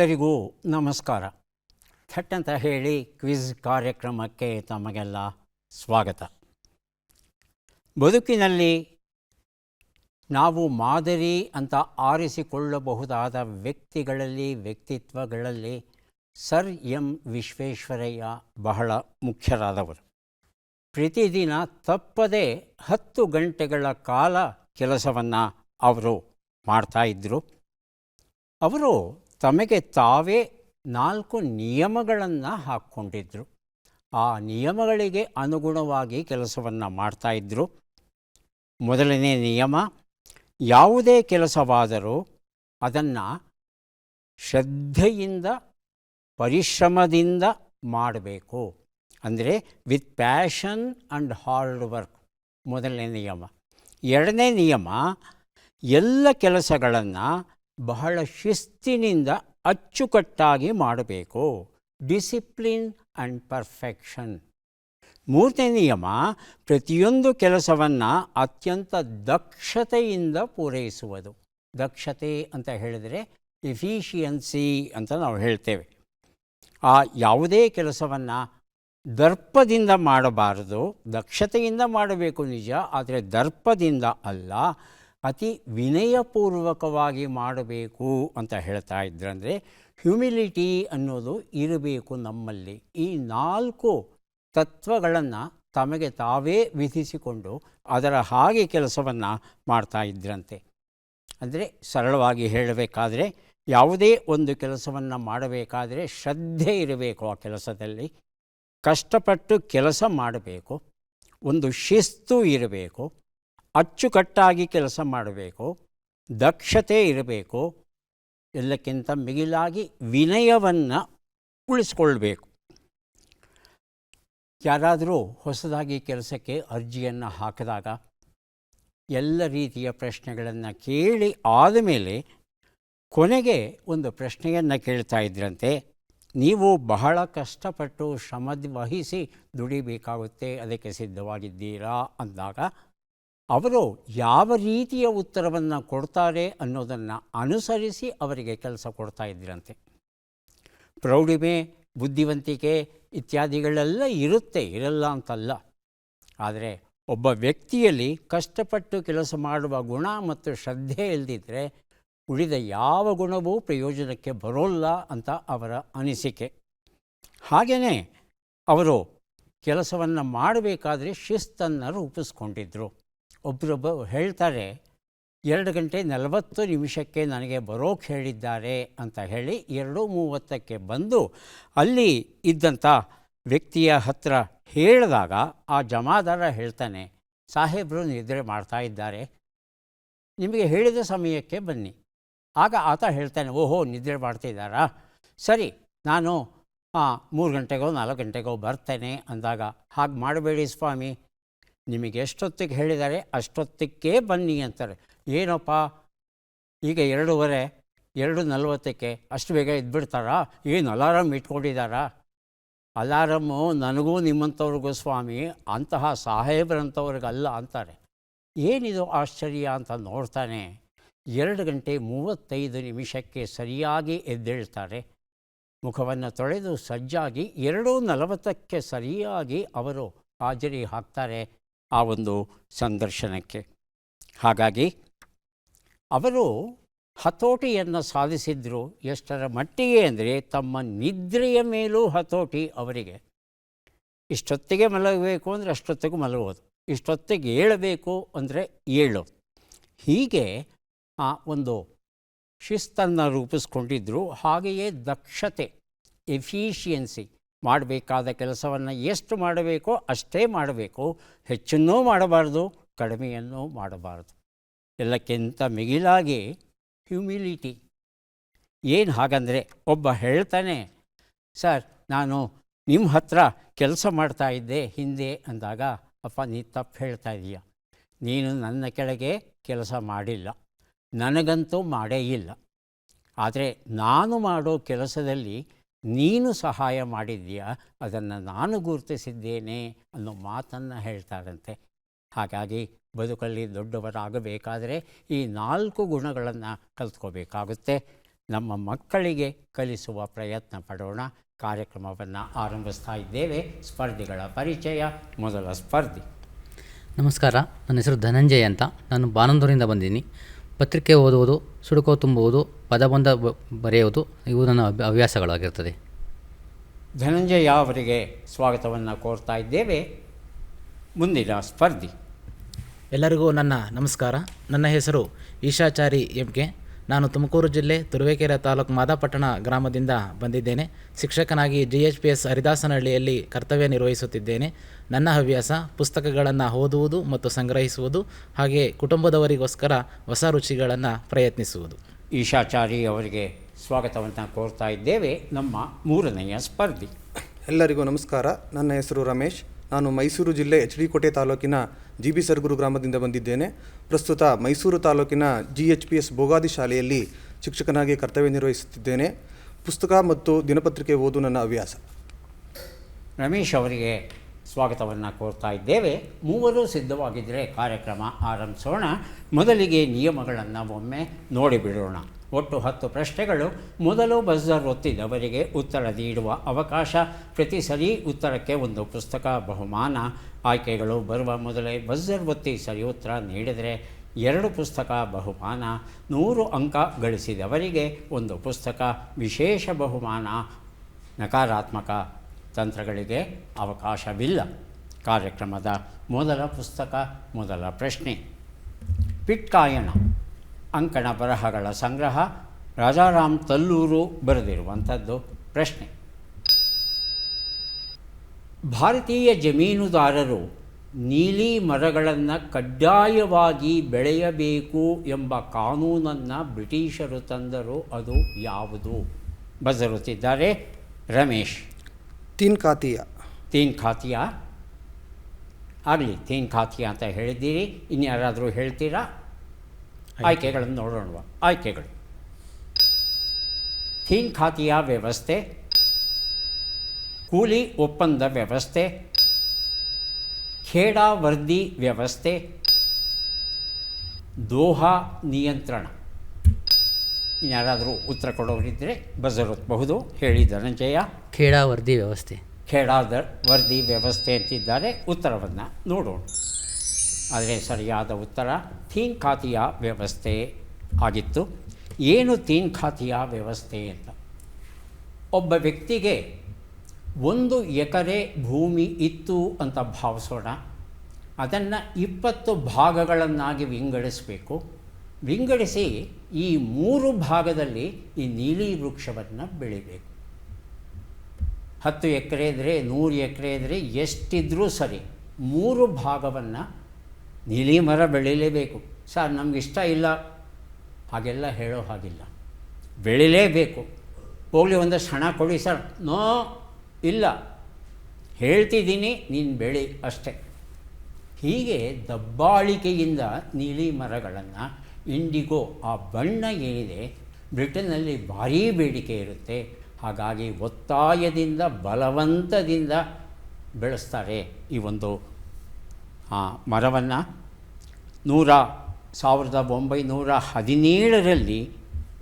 ಎಲ್ಲರಿಗೂ ನಮಸ್ಕಾರ. ಥಟ್ ಅಂತ ಹೇಳಿ ಕ್ವಿಜ್ ಕಾರ್ಯಕ್ರಮಕ್ಕೆ ತಮಗೆಲ್ಲ ಸ್ವಾಗತ. ಬದುಕಿನಲ್ಲಿ ನಾವು ಮಾದರಿ ಅಂತ ಆರಿಸಿಕೊಳ್ಳಬಹುದಾದ ವ್ಯಕ್ತಿತ್ವಗಳಲ್ಲಿ ಸರ್ ಎಂ ವಿಶ್ವೇಶ್ವರಯ್ಯ ಬಹಳ ಮುಖ್ಯರಾದವರು. ಪ್ರತಿದಿನ ತಪ್ಪದೆ 10 ಗಂಟೆಗಳ ಕಾಲ ಕೆಲಸವನ್ನು ಅವರು ಮಾಡ್ತಾಯಿದ್ದರು. ಅವರು ತಮಗೆ ತಾವೇ 4 ನಿಯಮಗಳನ್ನು ಹಾಕ್ಕೊಂಡಿದ್ದರು. ಆ ನಿಯಮಗಳಿಗೆ ಅನುಗುಣವಾಗಿ ಕೆಲಸವನ್ನು ಮಾಡ್ತಾಯಿದ್ದರು. ಮೊದಲನೇ ನಿಯಮ, ಯಾವುದೇ ಕೆಲಸವಾದರೂ ಅದನ್ನು ಶ್ರದ್ಧೆಯಿಂದ ಪರಿಶ್ರಮದಿಂದ ಮಾಡಬೇಕು. ಅಂದರೆ with passion and hard work, ಮೊದಲನೇ ನಿಯಮ. ಎರಡನೇ ನಿಯಮ, ಎಲ್ಲ ಕೆಲಸಗಳನ್ನು ಬಹಳ ಶಿಸ್ತಿನಿಂದ ಅಚ್ಚುಕಟ್ಟಾಗಿ ಮಾಡಬೇಕು. Discipline and perfection. ಮೂರನೇ ನಿಯಮ, ಪ್ರತಿಯೊಂದು ಕೆಲಸವನ್ನು ಅತ್ಯಂತ ದಕ್ಷತೆಯಿಂದ ಪೂರೈಸುವುದು. ದಕ್ಷತೆ ಅಂತ ಹೇಳಿದರೆ ಎಫಿಷಿಯನ್ಸಿ ಅಂತ ನಾವು ಹೇಳ್ತೇವೆ. ಆ ಯಾವುದೇ ಕೆಲಸವನ್ನು ದರ್ಪದಿಂದ ಮಾಡಬಾರದು. ದಕ್ಷತೆಯಿಂದ ಮಾಡಬೇಕು ನಿಜ, ಆದರೆ ದರ್ಪದಿಂದ ಅಲ್ಲ, ಅತಿ ವಿನಯಪೂರ್ವಕವಾಗಿ ಮಾಡಬೇಕು ಅಂತ ಹೇಳ್ತಾ ಇದ್ರಂದರೆ ಹ್ಯುಮಿಲಿಟಿ ಅನ್ನೋದು ಇರಬೇಕು ನಮ್ಮಲ್ಲಿ. ಈ 4 ತತ್ವಗಳನ್ನು ತಮಗೆ ತಾವೇ ವಿಧಿಸಿಕೊಂಡು ಅದರ ಹಾಗೆ ಕೆಲಸವನ್ನು ಮಾಡ್ತಾ ಇದ್ರಂತೆ. ಅಂದರೆ ಸರಳವಾಗಿ ಹೇಳಬೇಕಾದ್ರೆ, ಯಾವುದೇ ಒಂದು ಕೆಲಸವನ್ನು ಮಾಡಬೇಕಾದರೆ ಶ್ರದ್ಧೆ ಇರಬೇಕು. ಆ ಕೆಲಸದಲ್ಲಿ ಕಷ್ಟಪಟ್ಟು ಕೆಲಸ ಮಾಡಬೇಕು, ಒಂದು ಶಿಸ್ತು ಇರಬೇಕು, ಅಚ್ಚುಕಟ್ಟಾಗಿ ಕೆಲಸ ಮಾಡಬೇಕು, ದಕ್ಷತೆ ಇರಬೇಕು, ಎಲ್ಲಕ್ಕಿಂತ ಮಿಗಿಲಾಗಿ ವಿನಯವನ್ನು ಉಳಿಸ್ಕೊಳ್ಬೇಕು. ಯಾರಾದರೂ ಹೊಸದಾಗಿ ಕೆಲಸಕ್ಕೆ ಅರ್ಜಿಯನ್ನು ಹಾಕಿದಾಗ ಎಲ್ಲ ರೀತಿಯ ಪ್ರಶ್ನೆಗಳನ್ನು ಕೇಳಿ ಆದಮೇಲೆ ಕೊನೆಗೆ ಒಂದು ಪ್ರಶ್ನೆಯನ್ನು ಕೇಳ್ತಾ ಇದ್ರಂತೆ. ನೀವು ಬಹಳ ಕಷ್ಟಪಟ್ಟು ಶ್ರಮ ವಹಿಸಿ ದುಡಿಬೇಕಾಗುತ್ತೆ, ಅದಕ್ಕೆ ಸಿದ್ಧವಾಗಿದ್ದೀರಾ ಅಂದಾಗ ಅವರು ಯಾವ ರೀತಿಯ ಉತ್ತರವನ್ನು ಕೊಡ್ತಾರೆ ಅನ್ನೋದನ್ನು ಅನುಸರಿಸಿ ಅವರಿಗೆ ಕೆಲಸ ಕೊಡ್ತಾ ಇದ್ರಂತೆ. ಪ್ರೌಢಿಮೆ, ಬುದ್ಧಿವಂತಿಕೆ ಇತ್ಯಾದಿಗಳೆಲ್ಲ ಇರುತ್ತೆ, ಇರಲ್ಲ ಅಂತಲ್ಲ. ಆದರೆ ಒಬ್ಬ ವ್ಯಕ್ತಿಯಲ್ಲಿ ಕಷ್ಟಪಟ್ಟು ಕೆಲಸ ಮಾಡುವ ಗುಣ ಮತ್ತು ಶ್ರದ್ಧೆ ಇಲ್ಲದಿದ್ದರೆ ಉಳಿದ ಯಾವ ಗುಣವೂ ಪ್ರಯೋಜನಕ್ಕೆ ಬರೋಲ್ಲ ಅಂತ ಅವರ ಅನಿಸಿಕೆ. ಹಾಗೆಯೇ ಅವರು ಕೆಲಸವನ್ನು ಮಾಡಬೇಕಾದ್ರೆ ಶಿಸ್ತನ್ನು ರೂಪಿಸ್ಕೊಂಡಿದ್ದರು. ಒಬ್ಬರೊಬ್ಬ ಹೇಳ್ತಾರೆ, 2 ಗಂಟೆ 40 ನಿಮಿಷಕ್ಕೆ ನನಗೆ ಬರೋಕ್ಕೆ ಹೇಳಿದ್ದಾರೆ ಅಂತ ಹೇಳಿ 2:30ಕ್ಕೆ ಬಂದು ಅಲ್ಲಿ ಇದ್ದಂಥ ವ್ಯಕ್ತಿಯ ಹತ್ರ ಹೇಳಿದಾಗ ಆ ಜಮಾದಾರ ಹೇಳ್ತಾನೆ, ಸಾಹೇಬರು ನಿದ್ರೆ ಮಾಡ್ತಾ ಇದ್ದಾರೆ, ನಿಮಗೆ ಹೇಳಿದ ಸಮಯಕ್ಕೆ ಬನ್ನಿ. ಆಗ ಆತ ಹೇಳ್ತಾನೆ, ಓಹೋ ನಿದ್ರೆ ಮಾಡ್ತಿದ್ದಾರಾ, ಸರಿ ನಾನು 3 ಗಂಟೆಗೋ 4 ಗಂಟೆಗೋ ಬರ್ತೇನೆ ಅಂದಾಗ, ಹಾಗೆ ಮಾಡಬೇಡಿ ಸ್ವಾಮಿ, ನಿಮಗೆ ಎಷ್ಟೊತ್ತಿಗೆ ಹೇಳಿದ್ದಾರೆ ಅಷ್ಟೊತ್ತಿಗೆ ಬನ್ನಿ ಅಂತಾರೆ. ಏನಪ್ಪ ಈಗ 2:15, 2:40ಕ್ಕೆ ಅಷ್ಟು ಬೇಗ ಇದ್ಬಿಡ್ತಾರಾ, ಏನು ಅಲಾರಾಮ್ ಇಟ್ಕೊಂಡಿದ್ದಾರಾ? ಅಲಾರಾಮು ನನಗೂ ನಿಮ್ಮಂಥವ್ರಿಗೂ ಸ್ವಾಮಿ, ಅಂತಹ ಸಾಹೇಬರಂಥವ್ರಿಗಲ್ಲ ಅಂತಾರೆ. ಏನಿದು ಆಶ್ಚರ್ಯ ಅಂತ ನೋಡ್ತಾನೆ. 2 ಗಂಟೆ 35 ನಿಮಿಷಕ್ಕೆ ಸರಿಯಾಗಿ ಎದ್ದೇಳ್ತಾರೆ. ಮುಖವನ್ನು ತೊಳೆದು ಸಜ್ಜಾಗಿ 2:40ಕ್ಕೆ ಸರಿಯಾಗಿ ಅವರು ಹಾಜರಿ ಹಾಕ್ತಾರೆ ಆ ಒಂದು ಸಂದರ್ಶನಕ್ಕೆ. ಹಾಗಾಗಿ ಅವರು ಹತೋಟಿಯನ್ನು ಸಾಧಿಸಿದ್ರು. ಎಷ್ಟರ ಮಟ್ಟಿಗೆ ಅಂದರೆ ತಮ್ಮ ನಿದ್ರೆಯ ಮೇಲೂ ಹತೋಟಿ ಅವರಿಗೆ. ಇಷ್ಟೊತ್ತಿಗೆ ಮಲಗಬೇಕು ಅಂದರೆ ಅಷ್ಟೊತ್ತಿಗೂ ಮಲಗೋದು, ಇಷ್ಟೊತ್ತಿಗೆ ಏಳಬೇಕು ಅಂದರೆ ಏಳೋದು. ಹೀಗೆ ಆ ಒಂದು ಶಿಸ್ತನ್ನು ರೂಪಿಸ್ಕೊಂಡಿದ್ದರು. ಹಾಗೆಯೇ ದಕ್ಷತೆ, ಎಫಿಷಿಯನ್ಸಿ, ಮಾಡಬೇಕಾದ ಕೆಲಸವನ್ನು ಎಷ್ಟು ಮಾಡಬೇಕೋ ಅಷ್ಟೇ ಮಾಡಬೇಕು, ಹೆಚ್ಚನ್ನೂ ಮಾಡಬಾರ್ದು, ಕಡಿಮೆಯನ್ನೂ ಮಾಡಬಾರ್ದು. ಎಲ್ಲಕ್ಕಿಂತ ಮಿಗಿಲಾಗಿ ಹ್ಯುಮಿಲಿಟಿ. ಏನು ಹಾಗಂದರೆ, ಒಬ್ಬ ಹೇಳ್ತಾನೆ, ಸರ್ ನಾನು ನಿಮ್ಮ ಹತ್ರ ಕೆಲಸ ಮಾಡ್ತಾಯಿದ್ದೆ ಹಿಂದೆ ಅಂದಾಗ, ಅಪ್ಪ ನೀ ತಪ್ಪು ಹೇಳ್ತಾ ಇದೀಯ, ನೀನು ನನ್ನ ಕೆಳಗೆ ಕೆಲಸ ಮಾಡಿಲ್ಲ, ನನಗಂತೂ ಮಾಡೇ ಇಲ್ಲ, ಆದರೆ ನಾನು ಮಾಡೋ ಕೆಲಸದಲ್ಲಿ ನೀನು ಸಹಾಯ ಮಾಡಿದ್ದೀಯಾ, ಅದನ್ನು ನಾನು ಗುರುತಿಸಿದ್ದೇನೆ ಅನ್ನೋ ಮಾತನ್ನು ಹೇಳ್ತಾರಂತೆ. ಹಾಗಾಗಿ ಬದುಕಲ್ಲಿ ದೊಡ್ಡವರಾಗಬೇಕಾದರೆ ಈ 4 ಗುಣಗಳನ್ನು ಕಲ್ತ್ಕೋಬೇಕಾಗುತ್ತೆ. ನಮ್ಮ ಮಕ್ಕಳಿಗೆ ಕಲಿಸುವ ಪ್ರಯತ್ನ ಪಡೋಣ. ಕಾರ್ಯಕ್ರಮವನ್ನು ಆರಂಭಿಸ್ತಾ ಇದ್ದೇವೆ. ಸ್ಪರ್ಧಿಗಳ ಪರಿಚಯ. ಮೊದಲ ಸ್ಪರ್ಧಿ. ನಮಸ್ಕಾರ, ನನ್ನ ಹೆಸರು ಧನಂಜಯ ಅಂತ. ನಾನು ಬಾನಂದೂರಿಂದ ಬಂದೀನಿ. ಪತ್ರಿಕೆ ಓದುವುದು, ಸುಡುಕೋ ತುಂಬುವುದು, ಪದಬಂಧ ಬರೆಯುವುದು ಇವು ನನ್ನ ಹವ್ಯಾಸಗಳಾಗಿರ್ತದೆ. ಧನಂಜಯ ಅವರಿಗೆ ಸ್ವಾಗತವನ್ನು ಕೋರ್ತಾ ಇದ್ದೇವೆ. ಮುಂದಿನ ಸ್ಪರ್ಧಿ. ಎಲ್ಲರಿಗೂ ನನ್ನ ನಮಸ್ಕಾರ. ನನ್ನ ಹೆಸರು ಈಶಾಚಾರಿ ಎಂ.ಕೆ. ನಾನು ತುಮಕೂರು ಜಿಲ್ಲೆ ತುರುವೇಕೆರೆ ತಾಲೂಕು ಮಾದಾಪಟ್ಟಣ ಗ್ರಾಮದಿಂದ ಬಂದಿದ್ದೇನೆ. ಶಿಕ್ಷಕನಾಗಿ GHPS ಹರಿದಾಸನಹಳ್ಳಿಯಲ್ಲಿ ಕರ್ತವ್ಯ ನಿರ್ವಹಿಸುತ್ತಿದ್ದೇನೆ. ನನ್ನ ಹವ್ಯಾಸ ಪುಸ್ತಕಗಳನ್ನು ಓದುವುದು ಮತ್ತು ಸಂಗ್ರಹಿಸುವುದು, ಹಾಗೆ ಕುಟುಂಬದವರಿಗೋಸ್ಕರ ಹೊಸ ರುಚಿಗಳನ್ನು ಪ್ರಯತ್ನಿಸುವುದು. ಈಶಾಚಾರಿ ಅವರಿಗೆ ಸ್ವಾಗತವನ್ನು ಕೋರ್ತಾ ಇದ್ದೇವೆ. ನಮ್ಮ ಮೂರನೆಯ ಸ್ಪರ್ಧಿ. ಎಲ್ಲರಿಗೂ ನಮಸ್ಕಾರ. ನನ್ನ ಹೆಸರು ರಮೇಶ್. ನಾನು ಮೈಸೂರು ಜಿಲ್ಲೆ HD ಕೋಟೆ ತಾಲೂಕಿನ GB ಸರ್ಗುರು ಗ್ರಾಮದಿಂದ ಬಂದಿದ್ದೇನೆ. ಪ್ರಸ್ತುತ ಮೈಸೂರು ತಾಲೂಕಿನ GHPS ಬೋಗಾದಿ ಶಾಲೆಯಲ್ಲಿ ಶಿಕ್ಷಕನಾಗಿ ಕರ್ತವ್ಯ ನಿರ್ವಹಿಸುತ್ತಿದ್ದೇನೆ. ಪುಸ್ತಕ ಮತ್ತು ದಿನಪತ್ರಿಕೆ ಓದು ನನ್ನ ಹವ್ಯಾಸ. ರಮೇಶ್ ಅವರಿಗೆ ಸ್ವಾಗತವನ್ನು ಕೋರ್ತಾ ಇದ್ದೇವೆ. ಮೂವರು ಸಿದ್ಧವಾಗಿದ್ದರೆ ಕಾರ್ಯಕ್ರಮ ಆರಂಭಿಸೋಣ. ಮೊದಲಿಗೆ ನಿಯಮಗಳನ್ನು ಒಮ್ಮೆ ನೋಡಿಬಿಡೋಣ. ಒಟ್ಟು 10 ಪ್ರಶ್ನೆಗಳು. ಮೊದಲು ಬಜರ್ ಒತ್ತಿದವರಿಗೆ ಉತ್ತರ ನೀಡುವ ಅವಕಾಶ. ಪ್ರತಿ ಸರಿ ಉತ್ತರಕ್ಕೆ ಒಂದು ಪುಸ್ತಕ ಬಹುಮಾನ. ಆಯ್ಕೆಗಳು ಬರುವ ಮೊದಲೇ ಬಜರ್ ಒತ್ತಿ ಸರಿ ಉತ್ತರ ನೀಡಿದರೆ 2 ಪುಸ್ತಕ ಬಹುಮಾನ. 100 ಅಂಕ ಗಳಿಸಿದವರಿಗೆ ಒಂದು ಪುಸ್ತಕ. ವಿಶೇಷ ಬಹುಮಾನ. ನಕಾರಾತ್ಮಕ ತಂತ್ರಗಳಿಗೆ ಅವಕಾಶವಿಲ್ಲ. ಕಾರ್ಯಕ್ರಮದ ಮೊದಲ ಪುಸ್ತಕ, ಮೊದಲ ಪ್ರಶ್ನೆ. ಪಿಟ್ಕಾಯಣ ಅಂಕಣ ಬರಹಗಳ ಸಂಗ್ರಹ. ರಾಜಾರಾಮ್ ತಲ್ಲೂರು ಬರೆದಿರುವಂಥದ್ದು. ಪ್ರಶ್ನೆ: ಭಾರತೀಯ ಜಮೀನುದಾರರು ನೀಲಿ ಮರಗಳನ್ನು ಕಡ್ಡಾಯವಾಗಿ ಬೆಳೆಯಬೇಕು ಎಂಬ ಕಾನೂನನ್ನು ಬ್ರಿಟಿಷರು ತಂದರು. ಅದು ಯಾವುದು? ಬರೆದಿರುತ್ತಿದ್ದಾರೆ ರಮೇಶ್. ತೀನ್ ಖಾತಿಯ. ತೀನ್ ಖಾತಿಯ ಆಗಲಿ, ತೀನ್ ಖಾತಿಯ ಅಂತ ಹೇಳಿದ್ದೀರಿ. ಇನ್ಯಾರಾದರೂ ಹೇಳ್ತೀರಾ? ಆಯ್ಕೆಗಳನ್ನು ನೋಡೋಣವಾ? ಆಯ್ಕೆಗಳು: ತೀನ್ ಖಾತಿಯ ವ್ಯವಸ್ಥೆ, ಕೂಲಿ ಒಪ್ಪಂದ ವ್ಯವಸ್ಥೆ, ಖೇಡಾ ವರ್ದಿ ವ್ಯವಸ್ಥೆ, ದೋಹಾ ನಿಯಂತ್ರಣ. ಇನ್ಯಾರಾದರೂ ಉತ್ತರ ಕೊಡೋರಿದ್ದರೆ ಬಜರೊತ್ತಬಹುದು. ಹೇಳಿ ಧನಂಜಯ. ಖೇಡಾ ವರ್ದಿ ವ್ಯವಸ್ಥೆ. ಖೇಡಾದ ವರದಿ ವ್ಯವಸ್ಥೆ ಅಂತಿದ್ದಾರೆ. ಉತ್ತರವನ್ನು ನೋಡೋಣ. ಆದರೆ ಸರಿಯಾದ ಉತ್ತರ ತೀನ್ ಖಾತಿಯ ವ್ಯವಸ್ಥೆ ಆಗಿತ್ತು. ಏನು ತೀನ್ ಖಾತಿಯ ವ್ಯವಸ್ಥೆ ಅಂತ? ಒಬ್ಬ ವ್ಯಕ್ತಿಗೆ 1 ಎಕರೆ ಭೂಮಿ ಇತ್ತು ಅಂತ ಭಾವಿಸೋಣ. ಅದನ್ನು 20 ಭಾಗಗಳನ್ನಾಗಿ ವಿಂಗಡಿಸಬೇಕು. ವಿಂಗಡಿಸಿ ಈ 3 ಭಾಗದಲ್ಲಿ ಈ ನೀಲಿ ವೃಕ್ಷವನ್ನು ಬೆಳಿಬೇಕು. 10 ಎಕರೆ ಇದ್ದರೆ, 100 ಎಕರೆ ಇದ್ದರೆ, ಎಷ್ಟಿದ್ರೂ ಸರಿ 3 ಭಾಗವನ್ನು ನೀಲಿ ಮರ ಬೆಳೀಲೇಬೇಕು. ಸರ್ ನಮಗಿಷ್ಟ ಇಲ್ಲ, ಹಾಗೆಲ್ಲ ಹೇಳೋ ಹಾಗಿಲ್ಲ. ಬೆಳಿಲೇಬೇಕು. ಹೋಗಲಿ ಒಂದಷ್ಟು ಹಣ ಕೊಡಿ ಸರ್. ನೋ, ಇಲ್ಲ, ಹೇಳ್ತಿದ್ದೀನಿ, ನೀನು ಬೆಳಿ ಅಷ್ಟೆ. ಹೀಗೆ ದಬ್ಬಾಳಿಕೆಯಿಂದ ನೀಲಿ ಮರಗಳನ್ನು, ಇಂಡಿಗೋ ಆ ಬಣ್ಣ ಏನಿದೆ, ಬ್ರಿಟನ್ನಲ್ಲಿ ಭಾರೀ ಬೇಡಿಕೆ ಇರುತ್ತೆ. ಹಾಗಾಗಿ ಒತ್ತಾಯದಿಂದ, ಬಲವಂತದಿಂದ ಬೆಳೆಸ್ತಾರೆ ಈ ಒಂದು ಮರವನ್ನು. 1917ರಲ್ಲಿ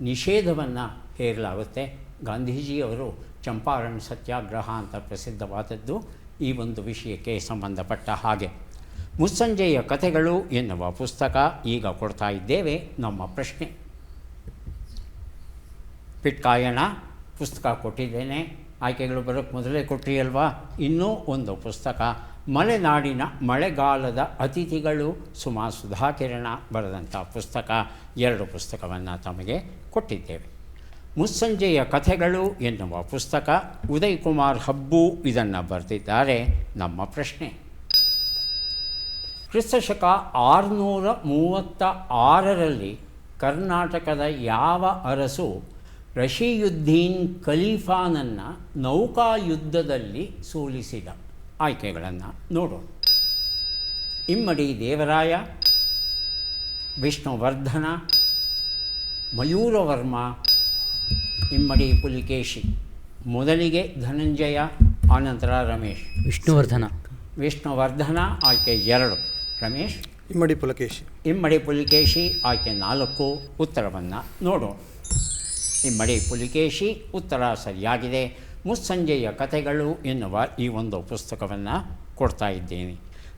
ನಿಷೇಧವನ್ನು ಹೇರಲಾಗುತ್ತೆ. ಗಾಂಧೀಜಿಯವರು ಚಂಪಾರಣ್ ಸತ್ಯಾಗ್ರಹ ಅಂತ ಪ್ರಸಿದ್ಧವಾದದ್ದು ಈ ಒಂದು ವಿಷಯಕ್ಕೆ ಸಂಬಂಧಪಟ್ಟ ಹಾಗೆ. ಮುಸ್ಸಂಜೆಯ ಕಥೆಗಳು ಎನ್ನುವ ಪುಸ್ತಕ ಈಗ ಕೊಡ್ತಾ ಇದ್ದೇವೆ. ನಮ್ಮ ಪ್ರಶ್ನೆ: ಪಿಟ್ಕಾಯಣ ಪುಸ್ತಕ ಕೊಟ್ಟಿದ್ದೇನೆ. ಆಯ್ಕೆಗಳು ಬರೋಕ್ಕೆ ಮೊದಲೇ ಕೊಟ್ರಿ ಅಲ್ವಾ? ಇನ್ನೂ ಒಂದು ಪುಸ್ತಕ. ಮಲೆನಾಡಿನ ಮಳೆಗಾಲದ ಅತಿಥಿಗಳು, ಸುಮಾ ಸುಧಾಕಿರಣ ಬರೆದಂಥ ಪುಸ್ತಕ. 2 ಪುಸ್ತಕವನ್ನು ತಮಗೆ ಕೊಟ್ಟಿದ್ದೇವೆ. ಮುಸ್ಸಂಜೆಯ ಕಥೆಗಳು ಎನ್ನುವ ಪುಸ್ತಕ. ಉದಯ್ ಕುಮಾರ್ ಹಬ್ಬು ಇದನ್ನು ಬರೆದಿದ್ದಾರೆ. ನಮ್ಮ ಪ್ರಶ್ನೆ: ಕ್ರಿಸ್ತಶಕ 636ರಲ್ಲಿ ಕರ್ನಾಟಕದ ಯಾವ ಅರಸು ರಶೀಯುದ್ದೀನ್ ಖಲೀಫಾನನ್ನು ನೌಕಾಯುದ್ಧದಲ್ಲಿ ಸೋಲಿಸಿದ? ಆಯ್ಕೆಗಳನ್ನು ನೋಡೋಣ. ಇಮ್ಮಡಿ ದೇವರಾಯ, ವಿಷ್ಣುವರ್ಧನ, ಮಯೂರವರ್ಮ, ಇಮ್ಮಡಿ ಪುಲಿಕೇಶಿ. ಮೊದಲಿಗೆ ಧನಂಜಯ, ಆನಂತರ ರಮೇಶ್. ವಿಷ್ಣುವರ್ಧನ ಆಯ್ಕೆ 2. ರಮೇಶ್. ಇಮ್ಮಡಿ ಪುಲಕೇಶಿ. ಇಮ್ಮಡಿ ಪುಲಿಕೇಶಿ ಆಯ್ಕೆ 4. ಉತ್ತರವನ್ನು ನೋಡೋಣ. ಇಮ್ಮಡಿ ಪುಲಿಕೇಶಿ ಉತ್ತರ ಸರಿಯಾಗಿದೆ. ಮುಸ್ಸಂಜೆಯ ಕಥೆಗಳು ಎನ್ನುವ ಈ ಒಂದು ಪುಸ್ತಕವನ್ನು ಕೊಡ್ತಾ ಇದ್ದೀನಿ.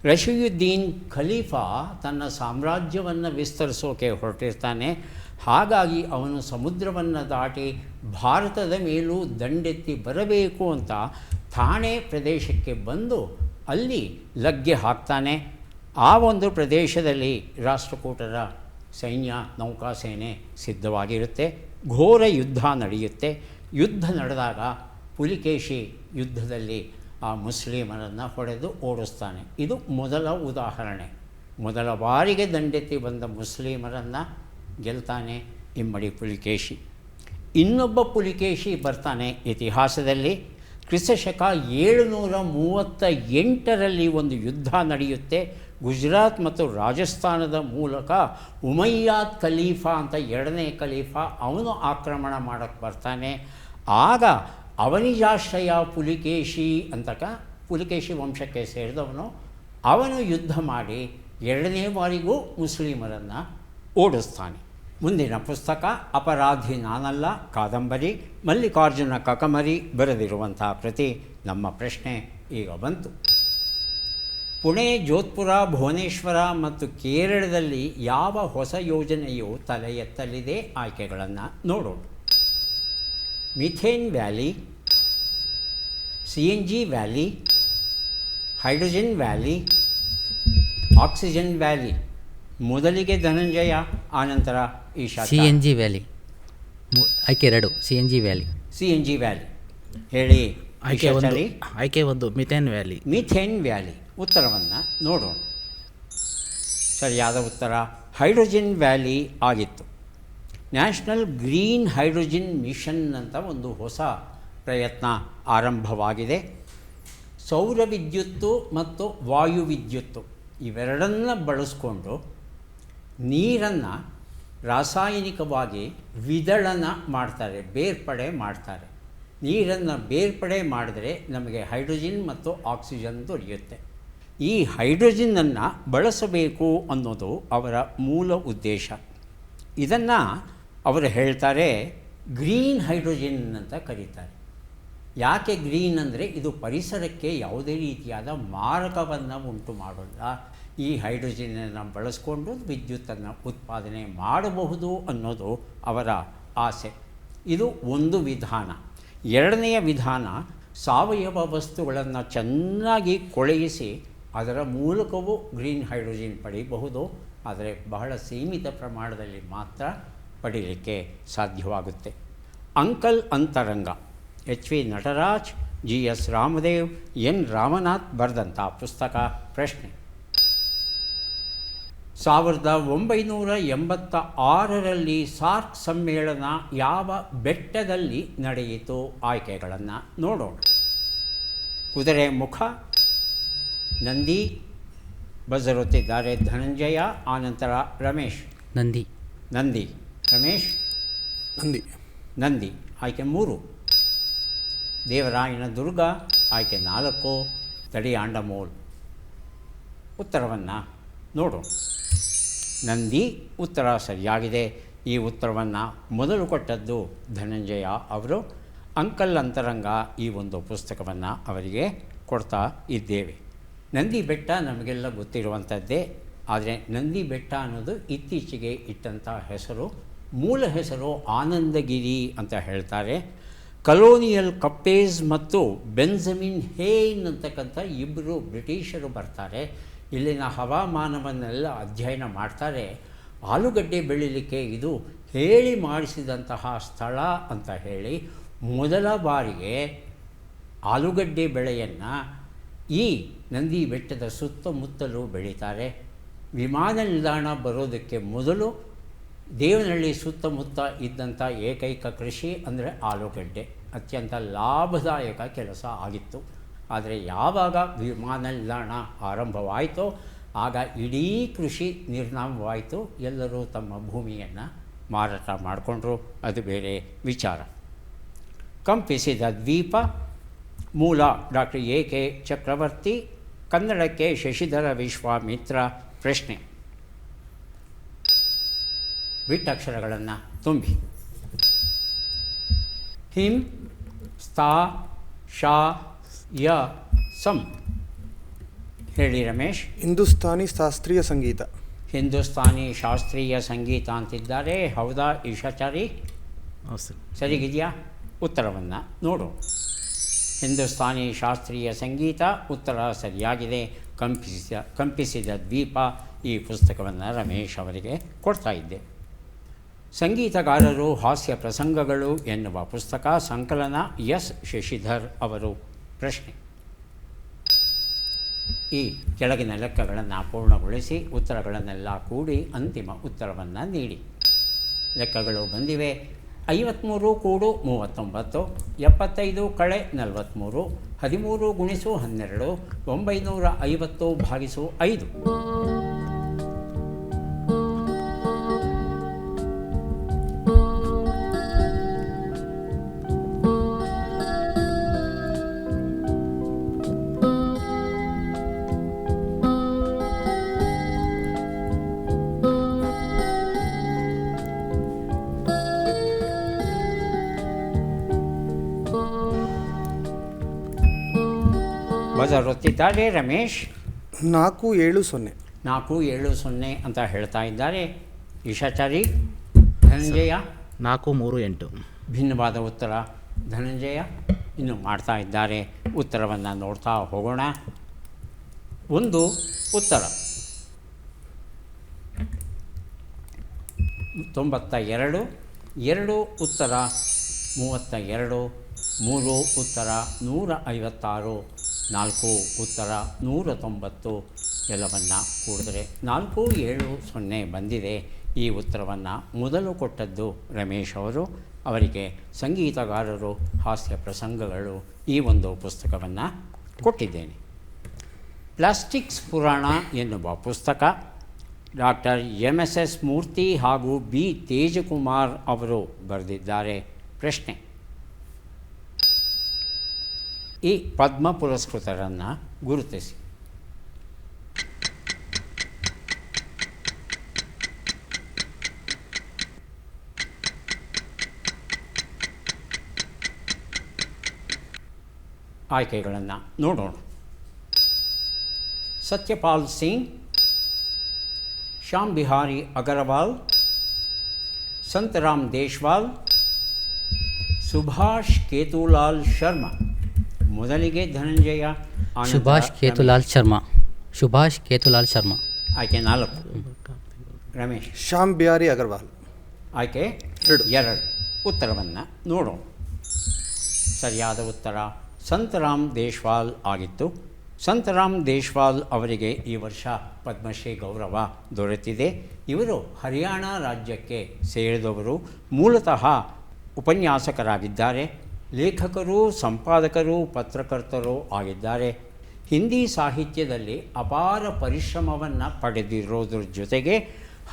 ರಶೀಯುದ್ದೀನ್ ಖಲೀಫಾ ತನ್ನ ಸಾಮ್ರಾಜ್ಯವನ್ನು ವಿಸ್ತರಿಸೋಕೆ ಹೊರಟಿರ್ತಾನೆ. ಹಾಗಾಗಿ ಅವನು ಸಮುದ್ರವನ್ನು ದಾಟಿ ಭಾರತದ ಮೇಲೂ ದಂಡೆತ್ತಿ ಬರಬೇಕು ಅಂತ ಥಾಣೆ ಪ್ರದೇಶಕ್ಕೆ ಬಂದು ಅಲ್ಲಿ ಲಗ್ಗೆ ಹಾಕ್ತಾನೆ. ಆ ಒಂದು ಪ್ರದೇಶದಲ್ಲಿ ರಾಷ್ಟ್ರಕೂಟರ ಸೈನ್ಯ, ನೌಕಾಸೇನೆ ಸಿದ್ಧವಾಗಿರುತ್ತೆ. ಘೋರ ಯುದ್ಧ ನಡೆಯುತ್ತೆ. ಯುದ್ಧ ನಡೆದಾಗ ಪುಲಿಕೇಶಿ ಯುದ್ಧದಲ್ಲಿ ಆ ಮುಸ್ಲಿಮರನ್ನು ಹೊಡೆದು ಓಡಿಸ್ತಾನೆ. ಇದು ಮೊದಲ ಉದಾಹರಣೆ. ಮೊದಲ ಬಾರಿಗೆ ದಂಡೆತ್ತಿ ಬಂದ ಮುಸ್ಲಿಮರನ್ನು ಗೆಲ್ತಾನೆ ಇಮ್ಮಡಿ ಪುಲಿಕೇಶಿ. ಇನ್ನೊಬ್ಬ ಪುಲಿಕೇಶಿ ಬರ್ತಾನೆ ಇತಿಹಾಸದಲ್ಲಿ. ಕ್ರಿಸ್ತಶಕ 738ರಲ್ಲಿ ಒಂದು ಯುದ್ಧ ನಡೆಯುತ್ತೆ. ಗುಜರಾತ್ ಮತ್ತು ರಾಜಸ್ಥಾನದ ಮೂಲಕ ಉಮಯ್ಯಾದ್ ಖಲೀಫಾ ಅಂತ ಎರಡನೇ ಖಲೀಫಾ ಅವನು ಆಕ್ರಮಣ ಮಾಡೋಕ್ಕೆ ಬರ್ತಾನೆ. ಆಗ ಅವನಿಜಾಶ್ರಯ ಪುಲಿಕೇಶಿ ಅಂತಕ ಪುಲಿಕೇಶಿ ವಂಶಕ್ಕೆ ಸೇರಿದವನು ಅವನು ಯುದ್ಧ ಮಾಡಿ ಎರಡನೇ ಬಾರಿಗೂ ಮುಸ್ಲಿಮರನ್ನು ಓಡಿಸ್ತಾನೆ. ಮುಂದಿನ ಪುಸ್ತಕ ಅಪರಾಧಿ ನಾನಲ್ಲ ಕಾದಂಬರಿ, ಮಲ್ಲಿಕಾರ್ಜುನ ಕಕಮರಿ ಬರೆದಿರುವಂಥ ಕೃತಿ. ನಮ್ಮ ಪ್ರಶ್ನೆ ಈಗ ಬಂತು. ಪುಣೆ, ಜೋಧ್ಪುರ, ಭುವನೇಶ್ವರ ಮತ್ತು ಕೇರಳದಲ್ಲಿ ಯಾವ ಹೊಸ ಯೋಜನೆಯು ತಲೆ ಎತ್ತಲಿದೆ? ಆಯ್ಕೆಗಳನ್ನು ನೋಡೋಣ. Methane valley, CNG valley, hydrogen valley, oxygen valley. ಮೊದಲಿಗೆ ಧನಂಜಯ, ಆನಂತರ ಈಶಾ. CNG valley. ಆಯ್ಕೆ 2 CNG ವ್ಯಾಲಿ. CNG ವ್ಯಾಲಿ ಹೇಳಿ. ಆಯ್ಕೆ 1 ಮಿಥೇನ್ ವ್ಯಾಲಿ. ಮಿಥೇನ್ ವ್ಯಾಲಿ ಉತ್ತರವನ್ನು ನೋಡೋಣ. ಸರಿಯಾದ ಉತ್ತರ ಹೈಡ್ರೋಜನ್ ವ್ಯಾಲಿ ಆಗಿತ್ತು. ನ್ಯಾಷನಲ್ ಗ್ರೀನ್ ಹೈಡ್ರೋಜನ್ ಮಿಷನ್ ಅಂತ ಒಂದು ಹೊಸ ಪ್ರಯತ್ನ ಆರಂಭವಾಗಿದೆ. ಸೌರ ವಿದ್ಯುತ್ತು ಮತ್ತು ವಾಯು ವಿದ್ಯುತ್ತು ಇವೆರಡನ್ನು ಬಳಸ್ಕೊಂಡು ನೀರನ್ನು ರಾಸಾಯನಿಕವಾಗಿ ವಿದಳನ ಮಾಡ್ತಾರೆ, ಬೇರ್ಪಡೆ ಮಾಡ್ತಾರೆ. ನೀರನ್ನು ಬೇರ್ಪಡೆ ಮಾಡಿದ್ರೆ ನಮಗೆ ಹೈಡ್ರೋಜನ್ ಮತ್ತು ಆಕ್ಸಿಜನ್ ದೊರೆಯುತ್ತೆ. ಈ ಹೈಡ್ರೋಜನ್ನನ್ನು ಬಳಸಬೇಕು ಅನ್ನೋದು ಅವರ ಮೂಲ ಉದ್ದೇಶ. ಇದನ್ನು ಅವರು ಹೇಳ್ತಾರೆ ಗ್ರೀನ್ ಹೈಡ್ರೋಜನ್ ಅಂತ ಕರೀತಾರೆ. ಯಾಕೆ ಗ್ರೀನ್ ಅಂದರೆ ಇದು ಪರಿಸರಕ್ಕೆ ಯಾವುದೇ ರೀತಿಯಾದ ಮಾರಕವನ್ನು ಉಂಟು ಮಾಡೋಲ್ಲ. ಈ ಹೈಡ್ರೋಜನನ್ನು ಬಳಸ್ಕೊಂಡು ವಿದ್ಯುತ್ತನ್ನು ಉತ್ಪಾದನೆ ಮಾಡಬಹುದು ಅನ್ನೋದು ಅವರ ಆಸೆ. ಇದು ಒಂದು ವಿಧಾನ. ಎರಡನೆಯ ವಿಧಾನ, ಸಾವಯವ ವಸ್ತುಗಳನ್ನು ಚೆನ್ನಾಗಿ ಕೊಳೆಯಿಸಿ ಅದರ ಮೂಲಕವೂ ಗ್ರೀನ್ ಹೈಡ್ರೋಜನ್ ಪಡೆಯಬಹುದು. ಆದರೆ ಬಹಳ ಸೀಮಿತ ಪ್ರಮಾಣದಲ್ಲಿ ಮಾತ್ರ ಪಡೀಲಿಕ್ಕೆ ಸಾಧ್ಯವಾಗುತ್ತೆ. ಅಂಕಲ್ ಅಂತರಂಗ, HV Nataraj, GS Ramdev, N Ramnath ಬರೆದಂಥ ಪುಸ್ತಕ. ಪ್ರಶ್ನೆ: 1986ರಲ್ಲಿ ಸಾರ್ಕ್ ಸಮ್ಮೇಳನ ಯಾವ ಬೆಟ್ಟದಲ್ಲಿ ನಡೆಯಿತು? ಆಯ್ಕೆಗಳನ್ನು ನೋಡೋಣ. ಕುದುರೆ ಮುಖ, ನಂದಿ. ಬಜರುತ್ತಿದ್ದಾರೆ ಧನಂಜಯ, ಆನಂತರ ರಮೇಶ್. ನಂದಿ. ರಮೇಶ್. ನಂದಿ ಆಯ್ಕೆ 3. ದೇವರಾಯನ ದುರ್ಗ ಆಯ್ಕೆ 4. ತಡಿಯಾಂಡಮೋಲ್. ಉತ್ತರವನ್ನು ನೋಡೋಣ. ನಂದಿ ಉತ್ತರ ಸರಿಯಾಗಿದೆ. ಈ ಉತ್ತರವನ್ನು ಮೊದಲು ಕೊಟ್ಟದ್ದು ಧನಂಜಯ ಅವರು. ಅಂಕಲ್ ಅಂತರಂಗ ಈ ಒಂದು ಪುಸ್ತಕವನ್ನು ಅವರಿಗೆ ಕೊಡ್ತಾ ಇದ್ದೇವೆ. ನಂದಿ ಬೆಟ್ಟ ನಮಗೆಲ್ಲ ಗೊತ್ತಿರುವಂಥದ್ದೇ. ಆದರೆ ನಂದಿ ಬೆಟ್ಟ ಅನ್ನೋದು ಇತ್ತೀಚೆಗೆ ಇಟ್ಟಂಥ ಹೆಸರು. ಮೂಲ ಹೆಸರು ಆನಂದಗಿರಿ ಅಂತ ಹೇಳ್ತಾರೆ. ಕಲೋನಿಯಲ್ ಕಪ್ಪೇಜ್ ಮತ್ತು ಬೆಂಜಮಿನ್ ಹೇನ್ ಅಂತಕ್ಕಂಥ ಇಬ್ಬರು ಬ್ರಿಟಿಷರು ಬರ್ತಾರೆ. ಇಲ್ಲಿನ ಹವಾಮಾನವನ್ನೆಲ್ಲ ಅಧ್ಯಯನ ಮಾಡ್ತಾರೆ. ಆಲೂಗಡ್ಡೆ ಬೆಳೀಲಿಕ್ಕೆ ಇದು ಹೇಳಿ ಮಾಡಿಸಿದಂತಹ ಸ್ಥಳ ಅಂತ ಹೇಳಿ ಮೊದಲ ಬಾರಿಗೆ ಆಲೂಗಡ್ಡೆ ಬೆಳೆಯನ್ನು ಈ ನಂದಿ ಬೆಟ್ಟದ ಸುತ್ತಮುತ್ತಲೂ ಬೆಳೀತಾರೆ. ವಿಮಾನ ನಿಲ್ದಾಣ ಬರೋದಕ್ಕೆ ಮೊದಲು ದೇವನಹಳ್ಳಿ ಸುತ್ತಮುತ್ತ ಇದ್ದಂಥ ಏಕೈಕ ಕೃಷಿ ಅಂದರೆ ಆಲೂಗಡ್ಡೆ. ಅತ್ಯಂತ ಲಾಭದಾಯಕ ಕೆಲಸ ಆಗಿತ್ತು. ಆದರೆ ಯಾವಾಗ ವಿಮಾನ ನಿಲ್ದಾಣ ಆರಂಭವಾಯಿತೋ ಆಗ ಇಡೀ ಕೃಷಿ ನಿರ್ನಾಮವಾಯಿತು. ಎಲ್ಲರೂ ತಮ್ಮ ಭೂಮಿಯನ್ನು ಮಾರಾಟ ಮಾಡಿಕೊಂಡ್ರು. ಅದು ಬೇರೆ ವಿಚಾರ. ಕಂಪಿಸಿದ ದ್ವೀಪ, ಮೂಲ ಡಾಕ್ಟರ್ AK ಚಕ್ರವರ್ತಿ, ಕನ್ನಡಕ್ಕೆ ಶಶಿಧರ ವಿಶ್ವಾಮಿತ್ರ. ಪ್ರಶ್ನೆ: ಬಿಟ್ಟಕ್ಷರಗಳನ್ನು ತುಂಬಿ. ಹಿಂ ಸ್ತಾ ಶಾ ಯ ಸಂ. ಹೇಳಿ ರಮೇಶ್. ಹಿಂದೂಸ್ತಾನಿ ಶಾಸ್ತ್ರೀಯ ಸಂಗೀತ. ಹಿಂದೂಸ್ತಾನಿ ಶಾಸ್ತ್ರೀಯ ಸಂಗೀತ ಅಂತಿದ್ದಾರೆ. ಹೌದಾ ಈಶಾಚಾರಿ? ಹೌದು ಸರ್. ಸರಿಗಿದೆಯಾ? ಉತ್ತರವನ್ನು ನೋಡು. ಹಿಂದೂಸ್ತಾನಿ ಶಾಸ್ತ್ರೀಯ ಸಂಗೀತ ಉತ್ತರ ಸರಿಯಾಗಿದೆ. ಕಂಪಿಸಿದ ದ್ವೀಪ ಈ ಪುಸ್ತಕವನ್ನು ರಮೇಶ್ ಅವರಿಗೆ ಕೊಡ್ತಾ ಇದ್ದೆ. ಸಂಗೀತಗಾರರು ಹಾಸ್ಯ ಪ್ರಸಂಗಗಳು ಎನ್ನುವ ಪುಸ್ತಕ, ಸಂಕಲನ ಎಸ್ ಶಶಿಧರ್ ಅವರು. ಪ್ರಶ್ನೆ: ಈ ಕೆಳಗಿನ ಲೆಕ್ಕಗಳನ್ನು ಪೂರ್ಣಗೊಳಿಸಿ ಉತ್ತರಗಳನ್ನೆಲ್ಲ ಕೂಡಿ ಅಂತಿಮ ಉತ್ತರವನ್ನು ನೀಡಿ. ಲೆಕ್ಕಗಳು ಬಂದಿವೆ. 53 ಕೂಡು 39, 75 ಕಳೆ 43, 13 ಗುಣಿಸು 12, 950 ಭಾಗಿಸು 5. ಬಜರುತ್ತಿದ್ದಾರೆ ರಮೇಶ್. 470. 470 ಅಂತ ಹೇಳ್ತಾ ಇದ್ದಾರೆ. ಈಶಾಚಾರಿ, ಧನಂಜಯ 438. ಭಿನ್ನವಾದ ಉತ್ತರ. ಧನಂಜಯ ಇನ್ನು ಮಾಡ್ತಾ ಇದ್ದಾರೆ. ಉತ್ತರವನ್ನು ನೋಡ್ತಾ ಹೋಗೋಣ. ಒಂದು ಉತ್ತರ 92, 2 ಉತ್ತರ 32, 3 ಉತ್ತರ 156, 4 ಉತ್ತರ 190. ಎಲ್ಲವನ್ನು ಕೂಡಿದ್ರೆ 470 ಬಂದಿದೆ. ಈ ಉತ್ತರವನ್ನು ಮೊದಲು ಕೊಟ್ಟದ್ದು ರಮೇಶ್ ಅವರು. ಅವರಿಗೆ ಸಂಗೀತಗಾರರು ಹಾಸ್ಯ ಪ್ರಸಂಗಗಳು ಈ ಒಂದು ಪುಸ್ತಕವನ್ನು ಕೊಟ್ಟಿದ್ದೇನೆ. ಪ್ಲಾಸ್ಟಿಕ್ಸ್ ಪುರಾಣ ಎನ್ನುವ ಪುಸ್ತಕ ಡಾಕ್ಟರ್ MS ಮೂರ್ತಿ ಹಾಗೂ B ತೇಜಕುಮಾರ್ ಅವರು ಬರೆದಿದ್ದಾರೆ. ಪ್ರಶ್ನೆ: ಈ ಪದ್ಮ ಪುರಸ್ಕೃತರನ್ನು ಗುರುತಿಸಿ. ಆಯ್ಕೆಗಳನ್ನು ನೋಡೋಣ. ಸತ್ಯಪಾಲ್ ಸಿಂಗ್, ಶ್ಯಾಮ್ ಬಿಹಾರಿ ಅಗರ್ವಾಲ್, ಸಂತರಾಮ್ ದೇಶ್ವಾಲ್, ಸುಭಾಷ್ ಕೇತುಲಾಲ್ ಶರ್ಮಾ. ಮೊದಲಿಗೆ ಧನಂಜಯ, ಸುಭಾಷ್ ಕೇತುಲಾಲ್ ಶರ್ಮಾ. ಸುಭಾಷ್ ಕೇತುಲಾಲ್ ಶರ್ಮಾ. ಆಯ್ಕೆ 4. ರಮೇಶ್. ಶ್ಯಾಮ್ ಬಿಹಾರಿ ಅಗರ್ವಾಲ್. ಆಯ್ಕೆ 2. ಉತ್ತರವನ್ನು ನೋಡೋಣ. ಸರಿಯಾದ ಉತ್ತರ ಸಂತರಾಮ್ ದೇಶ್ವಾಲ್ ಆಗಿತ್ತು. ಸಂತರಾಮ್ ದೇಶ್ವಾಲ್ ಅವರಿಗೆ ಈ ವರ್ಷ ಪದ್ಮಶ್ರೀ ಗೌರವ ದೊರೆತಿದೆ. ಇವರು ಹರಿಯಾಣ ರಾಜ್ಯಕ್ಕೆ ಸೇರಿದವರು. ಮೂಲತಃ ಉಪನ್ಯಾಸಕರಾಗಿದ್ದಾರೆ. ಲೇಖಕರು, ಸಂಪಾದಕರು, ಪತ್ರಕರ್ತರು ಆಗಿದ್ದಾರೆ. ಹಿಂದಿ ಸಾಹಿತ್ಯದಲ್ಲಿ ಅಪಾರ ಪರಿಶ್ರಮವನ್ನು ಪಡೆದಿರೋದ್ರ ಜೊತೆಗೆ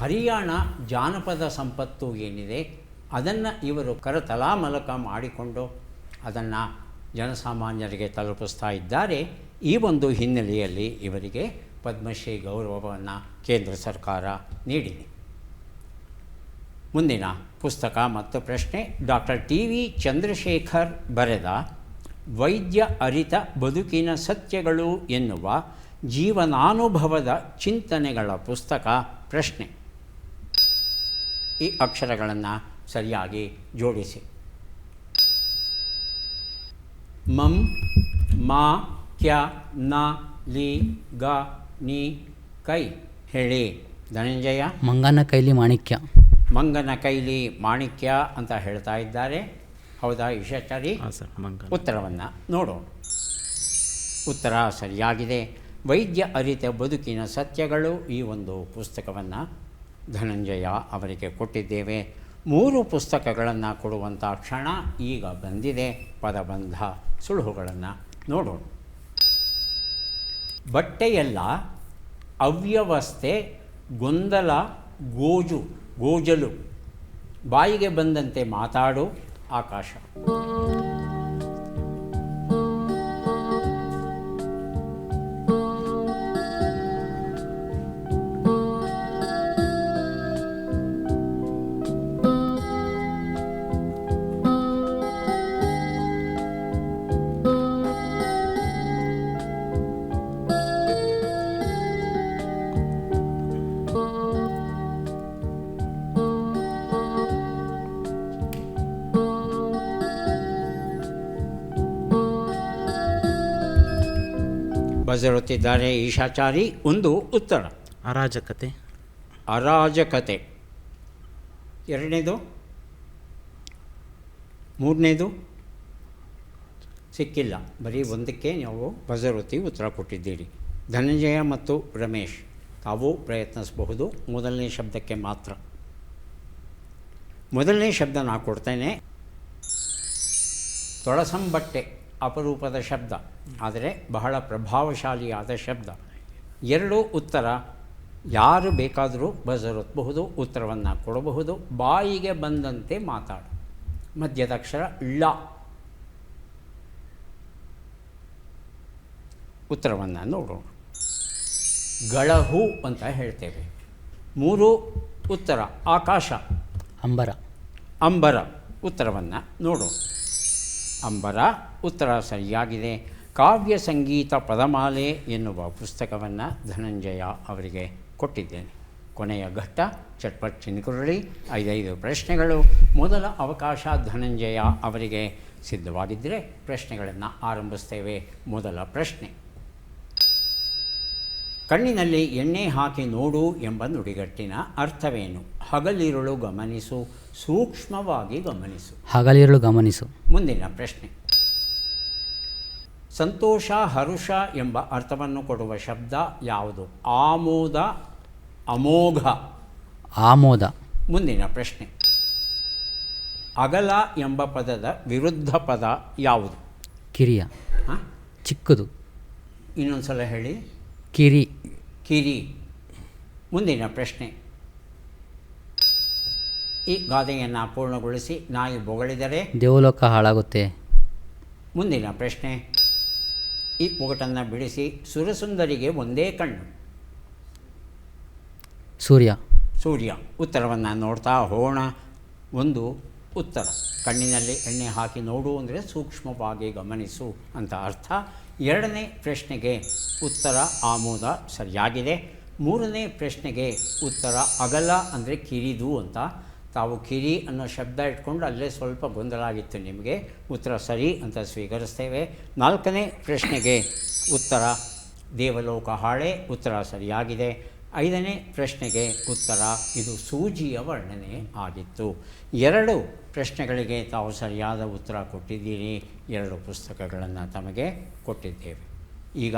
ಹರಿಯಾಣ ಜಾನಪದ ಸಂಪತ್ತು ಏನಿದೆ ಅದನ್ನು ಇವರು ಕರತಲಾಮಲಕ ಮಾಡಿಕೊಂಡು ಅದನ್ನು ಜನಸಾಮಾನ್ಯರಿಗೆ ತಲುಪಿಸ್ತಾ ಇದ್ದಾರೆ. ಈ ಒಂದು ಹಿನ್ನೆಲೆಯಲ್ಲಿ ಇವರಿಗೆ ಪದ್ಮಶ್ರೀ ಗೌರವವನ್ನು ಕೇಂದ್ರ ಸರ್ಕಾರ ನೀಡಿದೆ. ಮುಂದಿನ ಪುಸ್ತಕ ಮತ್ತು ಪ್ರಶ್ನೆ ಡಾಕ್ಟರ್ TV ಚಂದ್ರಶೇಖರ್ ಬರೆದ ವೈದ್ಯ ಅರಿತ ಬದುಕಿನ ಸತ್ಯಗಳು ಎನ್ನುವ ಜೀವನಾನುಭವದ ಚಿಂತನೆಗಳ ಪುಸ್ತಕ. ಪ್ರಶ್ನೆ: ಈ ಅಕ್ಷರಗಳನ್ನು ಸರಿಯಾಗಿ ಜೋಡಿಸಿ. ಮಂ, ಮಾ, ಕ್ಯ, ನ, ಲಿ, ಗ, ನಿ, ಕೈ. ಹೇಳಿ ಧನಂಜಯ. ಮಂಗನ ಕೈಲಿ ಮಾಣಿಕ್ಯ. ಮಂಗನ ಕೈಲಿ ಮಾಣಿಕ್ಯ ಅಂತ ಹೇಳ್ತಾ ಇದ್ದಾರೆ. ಹೌದಾ ಈಶಾಚಾರಿ? ಹಾಂ ಸರ್, ಮಂಗನ. ಉತ್ತರವನ್ನು ನೋಡೋಣ. ಉತ್ತರ ಸರಿಯಾಗಿದೆ. ವೈದ್ಯ ಅರಿತ ಬದುಕಿನ ಸತ್ಯಗಳು ಈ ಒಂದು ಪುಸ್ತಕವನ್ನು ಧನಂಜಯ ಅವರಿಗೆ ಕೊಟ್ಟಿದ್ದೇವೆ. 3 ಪುಸ್ತಕಗಳನ್ನು ಕೊಡುವಂಥ ಕ್ಷಣ ಈಗ ಬಂದಿದೆ. ಪದಬಂಧ ಸುಳುಹುಗಳನ್ನು ನೋಡೋಣ. ಬಟ್ಟೆಯೆಲ್ಲ ಅವ್ಯವಸ್ಥೆ, ಗೊಂದಲ, ಗೋಜಲು, ಬಾಯಿಗೆ ಬಂದಂತೆ ಮಾತಾಡು ಆಕಾಶ. ಬಜರುತ್ತಿದ್ದಾರೆ ಈಶಾಚಾರಿ. ಒಂದು ಉತ್ತರ ಅರಾಜಕತೆ. ಅರಾಜಕತೆ. ಎರಡನೇದು, ಮೂರನೇದು ಸಿಕ್ಕಿಲ್ಲ. ಬರೀ ಒಂದಕ್ಕೆ ನೀವು ಬಜರುತ್ತಿ ಉತ್ತರ ಕೊಟ್ಟಿದ್ದೀರಿ. ಧನಂಜಯ ಮತ್ತು ರಮೇಶ್ ತಾವು ಪ್ರಯತ್ನಿಸಬಹುದು. ಮೊದಲನೇ ಶಬ್ದಕ್ಕೆ ಮಾತ್ರ. ಮೊದಲನೇ ಶಬ್ದ ನಾನು ಕೊಡ್ತೇನೆ. ತೊಳಸಂಬಟ್ಟೆ ಅಪರೂಪದ ಶಬ್ದ, ಆದರೆ ಬಹಳ ಪ್ರಭಾವಶಾಲಿಯಾದ ಶಬ್ದ. ಎರಡು ಉತ್ತರ. ಯಾರು ಬೇಕಾದರೂ ಬಜರೊತ್ತಬಹುದು, ಉತ್ತರವನ್ನು ಕೊಡಬಹುದು. ಬಾಯಿಗೆ ಬಂದಂತೆ ಮಾತಾಡು. ಮಧ್ಯದ ಅಕ್ಷರ ಳ. ಉತ್ತರವನ್ನು ನೋಡೋಣ. ಗಳಹು ಅಂತ ಹೇಳ್ತೇವೆ. ಮೂರು ಉತ್ತರ. ಆಕಾಶ. ಅಂಬರ. ಅಂಬರ. ಉತ್ತರವನ್ನು ನೋಡೋಣ. ಅಂಬರ ಉತ್ತರ ಸರಿಯಾಗಿದೆ. ಕಾವ್ಯ ಸಂಗೀತ ಪದಮಾಲೆ ಎನ್ನುವ ಪುಸ್ತಕವನ್ನು ಧನಂಜಯ ಅವರಿಗೆ ಕೊಟ್ಟಿದ್ದೇನೆ. ಕೊನೆಯ ಘಟ್ಟ ಚಟ್ಪಟ್ ಚಿನ್ಕುರಳಿ. 5 ಪ್ರಶ್ನೆಗಳು. ಮೊದಲ ಅವಕಾಶ ಧನಂಜಯ ಅವರಿಗೆ. ಸಿದ್ಧವಾಗಿದ್ದರೆ ಪ್ರಶ್ನೆಗಳನ್ನು ಆರಂಭಿಸ್ತೇವೆ. ಮೊದಲ ಪ್ರಶ್ನೆ. ಕಣ್ಣಿನಲ್ಲಿ ಎಣ್ಣೆ ಹಾಕಿ ನೋಡು ಎಂಬ ನುಡಿಗಟ್ಟಿನ ಅರ್ಥವೇನು? ಹಗಲಿರುಳು ಗಮನಿಸು, ಸೂಕ್ಷ್ಮವಾಗಿ ಗಮನಿಸು. ಹಗಲಿರುಳು ಗಮನಿಸು. ಮುಂದಿನ ಪ್ರಶ್ನೆ. ಸಂತೋಷ, ಹರುಷ ಎಂಬ ಅರ್ಥವನ್ನು ಕೊಡುವ ಶಬ್ದ ಯಾವುದು? ಆಮೋದ, ಅಮೋಘ. ಆಮೋದ. ಮುಂದಿನ ಪ್ರಶ್ನೆ. ಅಗಲ ಎಂಬ ಪದದ ವಿರುದ್ಧ ಪದ ಯಾವುದು? ಕಿರಿಯ. ಹಾಂ, ಚಿಕ್ಕದು. ಇನ್ನೊಂದು ಸಲ ಹೇಳಿ. ಕಿರಿ. ಕಿರಿ. ಮುಂದಿನ ಪ್ರಶ್ನೆ. ಈ ಗಾದೆಯನ್ನು ಪೂರ್ಣಗೊಳಿಸಿ. ನಾಯಿ ಬೊಗಳಿದರೆ ದೇವಲೋಕ ಹಾಳಾಗುತ್ತೆ. ಮುಂದಿನ ಪ್ರಶ್ನೆ. ಈ ಒಗಟನ್ನು ಬಿಡಿಸಿ. ಸುರಸುಂದರಿಗೆ ಒಂದೇ ಕಣ್ಣು. ಸೂರ್ಯ. ಸೂರ್ಯ. ಉತ್ತರವನ್ನು ನೋಡ್ತಾ ಹೋಗೋಣ. ಒಂದು ಉತ್ತರ. ಕಣ್ಣಿನಲ್ಲಿ ಎಣ್ಣೆ ಹಾಕಿ ನೋಡು ಅಂದರೆ ಸೂಕ್ಷ್ಮವಾಗಿ ಗಮನಿಸು ಅಂತ ಅರ್ಥ. ಎರಡನೇ ಪ್ರಶ್ನೆಗೆ ಉತ್ತರ ಆಮೋದ ಸರಿಯಾಗಿದೆ. ಮೂರನೇ ಪ್ರಶ್ನೆಗೆ ಉತ್ತರ ಅಗಲ ಅಂದರೆ ಕಿರಿದು ಅಂತ. ತಾವು ಕಿರಿ ಅನ್ನೋ ಶಬ್ದ ಇಟ್ಕೊಂಡು ಅಲ್ಲೇ ಸ್ವಲ್ಪ ಗೊಂದಲ ಆಗಿತ್ತು ನಿಮಗೆ. ಉತ್ತರ ಸರಿ ಅಂತ ಸ್ವೀಕರಿಸ್ತೇವೆ. ನಾಲ್ಕನೇ ಪ್ರಶ್ನೆಗೆ ಉತ್ತರ ದೇವಲೋಕ ಹಾಳೆ. ಉತ್ತರ ಸರಿಯಾಗಿದೆ. ಐದನೇ ಪ್ರಶ್ನೆಗೆ ಉತ್ತರ ಇದು ಸೂಜಿಯ ವರ್ಣನೆ ಆಗಿತ್ತು. 2 ಪ್ರಶ್ನೆಗಳಿಗೆ ತಾವು ಸರಿಯಾದ ಉತ್ತರ ಕೊಟ್ಟಿದ್ದೀರಿ. 2 ಪುಸ್ತಕಗಳನ್ನು ತಮಗೆ ಕೊಟ್ಟಿದ್ದೇವೆ. ಈಗ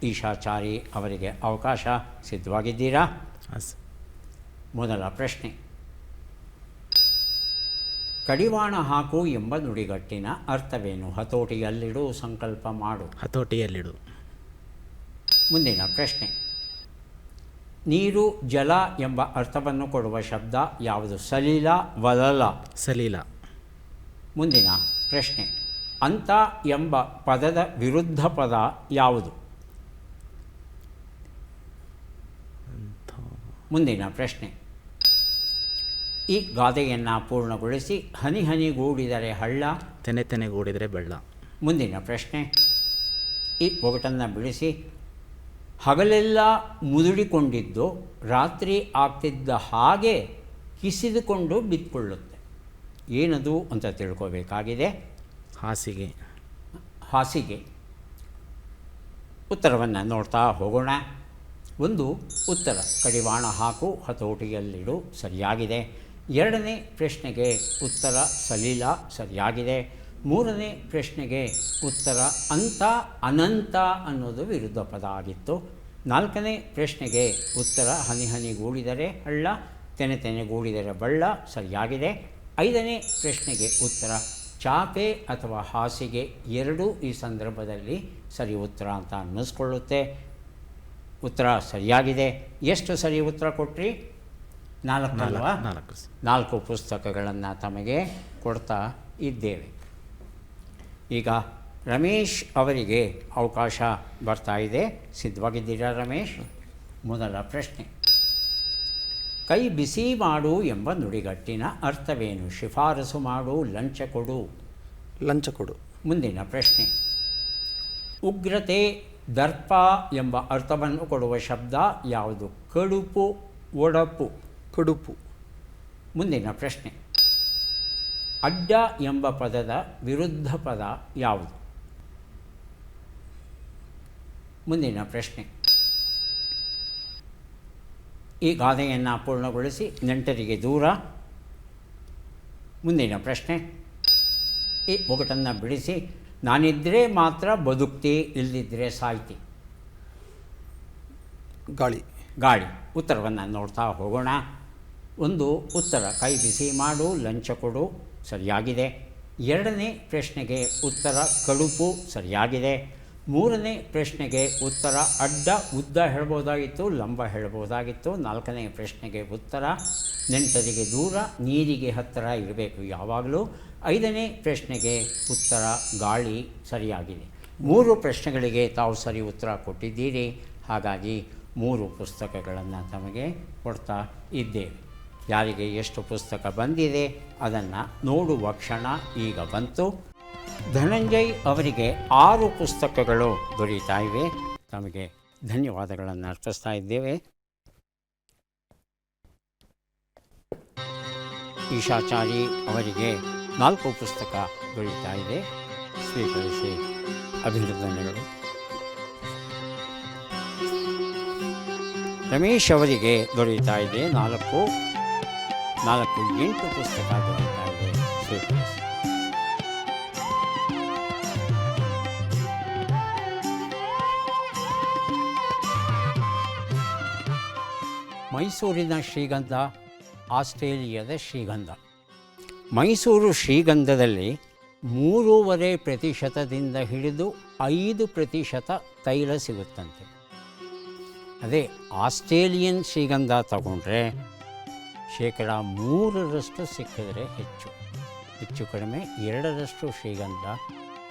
ಈಶಾಚಾರಿ ಅವರಿಗೆ ಅವಕಾಶ. ಸಿದ್ಧವಾಗಿದ್ದೀರಾ? ಮೊದಲ ಪ್ರಶ್ನೆ. ಕಡಿವಾಣ ಹಾಕು ಎಂಬ ನುಡಿಗಟ್ಟಿನ ಅರ್ಥವೇನು? ಹತೋಟಿಯಲ್ಲಿಡು, ಸಂಕಲ್ಪ ಮಾಡು. ಹತೋಟಿಯಲ್ಲಿಡು. ಮುಂದಿನ ಪ್ರಶ್ನೆ. ನೀರು, ಜಲ ಎಂಬ ಅರ್ಥವನ್ನು ಕೊಡುವ ಶಬ್ದ ಯಾವುದು? ಸಲಿಲ, ವಲಲ. ಸಲೀಲ. ಮುಂದಿನ ಪ್ರಶ್ನೆ. ಅಂತ ಎಂಬ ಪದದ ವಿರುದ್ಧ ಪದ ಯಾವುದು? ಮುಂದಿನ ಪ್ರಶ್ನೆ. ಈ ಗಾದೆಯನ್ನು ಪೂರ್ಣಗೊಳಿಸಿ. ಹನಿ ಹನಿಗೂಡಿದರೆ ಹಳ್ಳ, ತೆನೆ ತೆನೆಗೂಡಿದರೆ ಬೆಳ್ಳ. ಮುಂದಿನ ಪ್ರಶ್ನೆ. ಈ ಒಗಟನ್ನು ಬಿಡಿಸಿ. ಹಗಲೆಲ್ಲ ಮುದುಡಿಕೊಂಡಿದ್ದು ರಾತ್ರಿ ಆಗ್ತಿದ್ದ ಹಾಗೆ ಕಿಸಿದುಕೊಂಡು ಬಿದ್ದುಕೊಳ್ಳುತ್ತೆ. ಏನದು ಅಂತ ತಿಳ್ಕೋಬೇಕಾಗಿದೆ. ಹಾಸಿಗೆ. ಹಾಸಿಗೆ. ಉತ್ತರವನ್ನು ನೋಡ್ತಾ ಹೋಗೋಣ. ಒಂದು ಉತ್ತರ. ಕಡಿವಾಣ ಹಾಕು, ಹತೋಟಿಯಲ್ಲಿಡು ಸರಿಯಾಗಿದೆ. ಎರಡನೇ ಪ್ರಶ್ನೆಗೆ ಉತ್ತರ ಸಲೀಲ ಸರಿಯಾಗಿದೆ. ಮೂರನೇ ಪ್ರಶ್ನೆಗೆ ಉತ್ತರ ಅಂತ, ಅನಂತ ಅನ್ನೋದು ವಿರುದ್ಧ ಪದ ಆಗಿತ್ತು. ನಾಲ್ಕನೇ ಪ್ರಶ್ನೆಗೆ ಉತ್ತರ ಹನಿ ಹನಿಗೂಡಿದರೆ ಹಳ್ಳ, ತೆನೆ ತೆನೆಗೂಡಿದರೆ ಬಳ್ಳ ಸರಿಯಾಗಿದೆ. ಐದನೇ ಪ್ರಶ್ನೆಗೆ ಉತ್ತರ ಚಾಪೆ ಅಥವಾ ಹಾಸಿಗೆ. ಎರಡೂ ಈ ಸಂದರ್ಭದಲ್ಲಿ ಸರಿ ಉತ್ತರ ಅಂತ ಅನ್ನಿಸ್ಕೊಳ್ಳುತ್ತೆ. ಉತ್ತರ ಸರಿಯಾಗಿದೆ. ಎಷ್ಟು ಸರಿ ಉತ್ತರ ಕೊಟ್ರಿ? 4 ಅಲ್ವಾ? 4 ಪುಸ್ತಕಗಳನ್ನು ತಮಗೆ ಕೊಡ್ತಾ ಇದ್ದೇವೆ. ಈಗ ರಮೇಶ್ ಅವರಿಗೆ ಅವಕಾಶ ಬರ್ತಾ ಇದೆ. ಸಿದ್ಧವಾಗಿದ್ದೀರಾ ರಮೇಶ್? ಮೊದಲ ಪ್ರಶ್ನೆ. ಕೈ ಬಿಸಿ ಮಾಡು ಎಂಬ ನುಡಿಗಟ್ಟಿನ ಅರ್ಥವೇನು? ಶಿಫಾರಸು ಮಾಡು, ಲಂಚ ಕೊಡು. ಲಂಚ ಕೊಡು. ಮುಂದಿನ ಪ್ರಶ್ನೆ. ಉಗ್ರತೆ, ದರ್ಪ ಎಂಬ ಅರ್ಥವನ್ನು ಕೊಡುವ ಶಬ್ದ ಯಾವುದು? ಕಡುಪು, ಒಡಪು. ಕಡುಪು. ಮುಂದಿನ ಪ್ರಶ್ನೆ. ಅಡ್ಡ ಎಂಬ ಪದದ ವಿರುದ್ಧ ಪದ ಯಾವುದು? ಮುಂದಿನ ಪ್ರಶ್ನೆ. ಈ ಗಾದೆಯನ್ನು ಪೂರ್ಣಗೊಳಿಸಿ ನೆಂಟರಿಗೆ ದೂರ. ಮುಂದಿನ ಪ್ರಶ್ನೆ. ಈ ಒಗಟನ್ನು ಬಿಡಿಸಿ ನಾನಿದ್ದರೆ ಮಾತ್ರ ಬದುಕ್ತಿ, ಇಲ್ಲದಿದ್ದರೆ ಸಾಯ್ತಿ. ಗಾಳಿ. ಗಾಳಿ. ಉತ್ತರವನ್ನು ನೋಡ್ತಾ ಹೋಗೋಣ. ಒಂದು ಉತ್ತರ ಕೈ ಬಿಸಿ ಮಾಡು, ಲಂಚ ಕೊಡು ಸರಿಯಾಗಿದೆ. ಎರಡನೇ ಪ್ರಶ್ನೆಗೆ ಉತ್ತರ ಕಡುಪು ಸರಿಯಾಗಿದೆ. ಮೂರನೇ ಪ್ರಶ್ನೆಗೆ ಉತ್ತರ ಅಡ್ಡ ಉದ್ದ ಹೇಳ್ಬೋದಾಗಿತ್ತು, ಲಂಬ ಹೇಳ್ಬೋದಾಗಿತ್ತು. ನಾಲ್ಕನೇ ಪ್ರಶ್ನೆಗೆ ಉತ್ತರ ನೆಂಟರಿಗೆ ದೂರ, ನೀರಿಗೆ ಹತ್ತಿರ ಇರಬೇಕು ಯಾವಾಗಲೂ. ಐದನೇ ಪ್ರಶ್ನೆಗೆ ಉತ್ತರ ಗಾಳಿ ಸರಿಯಾಗಿದೆ. 3 ಪ್ರಶ್ನೆಗಳಿಗೆ ತಾವು ಸರಿ ಉತ್ತರ ಕೊಟ್ಟಿದ್ದೀರಿ. ಹಾಗಾಗಿ 3 ಪುಸ್ತಕಗಳನ್ನು ತಮಗೆ ಕೊಡ್ತಾ ಇದ್ದೇವೆ. ಯಾರಿಗೆ ಎಷ್ಟು ಪುಸ್ತಕ ಬಂದಿದೆ ಅದನ್ನು ನೋಡುವ ಕ್ಷಣ ಈಗ ಬಂತು. ಧನಂಜಯ್ ಅವರಿಗೆ 6 ಪುಸ್ತಕಗಳು ದೊರೆಯುತ್ತಾ ಇವೆ. ತಮಗೆ ಧನ್ಯವಾದಗಳನ್ನು ಅರ್ಪಿಸ್ತಾ ಇದ್ದೇವೆ. ಈಶಾಚಾರಿ ಅವರಿಗೆ 4 ಪುಸ್ತಕ ದೊರೆಯುತ್ತಾ ಇದೆ. ಸ್ವೀಕರಿಸಿ ಅಭಿನಂದನೆಗಳು. ರಮೇಶ್ ಅವರಿಗೆ ದೊರೆಯುತ್ತಾ ಇದೆ 8 ಪುಸ್ತಕ ದೊರೆಯುತ್ತಾ ಇದೆ. ಸ್ವೀಕರಿಸಿ. ಮೈಸೂರಿನ ಶ್ರೀಗಂಧ, ಆಸ್ಟ್ರೇಲಿಯಾದ ಶ್ರೀಗಂಧ. ಮೈಸೂರು ಶ್ರೀಗಂಧದಲ್ಲಿ 3.5% ಹಿಡಿದು 5% ತೈಲ ಸಿಗುತ್ತಂತೆ. ಅದೇ ಆಸ್ಟ್ರೇಲಿಯನ್ ಶ್ರೀಗಂಧ ತಗೊಂಡ್ರೆ 3% ಸಿಕ್ಕಿದ್ರೆ ಹೆಚ್ಚು ಕಡಿಮೆ 2% ಶ್ರೀಗಂಧ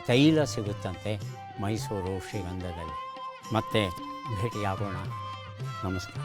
ತೈಲ ಸಿಗುತ್ತಂತೆ ಮೈಸೂರು ಶ್ರೀಗಂಧದಲ್ಲಿ. ಮತ್ತೆ ಭೇಟಿಯಾಗೋಣ. ನಮಸ್ಕಾರ.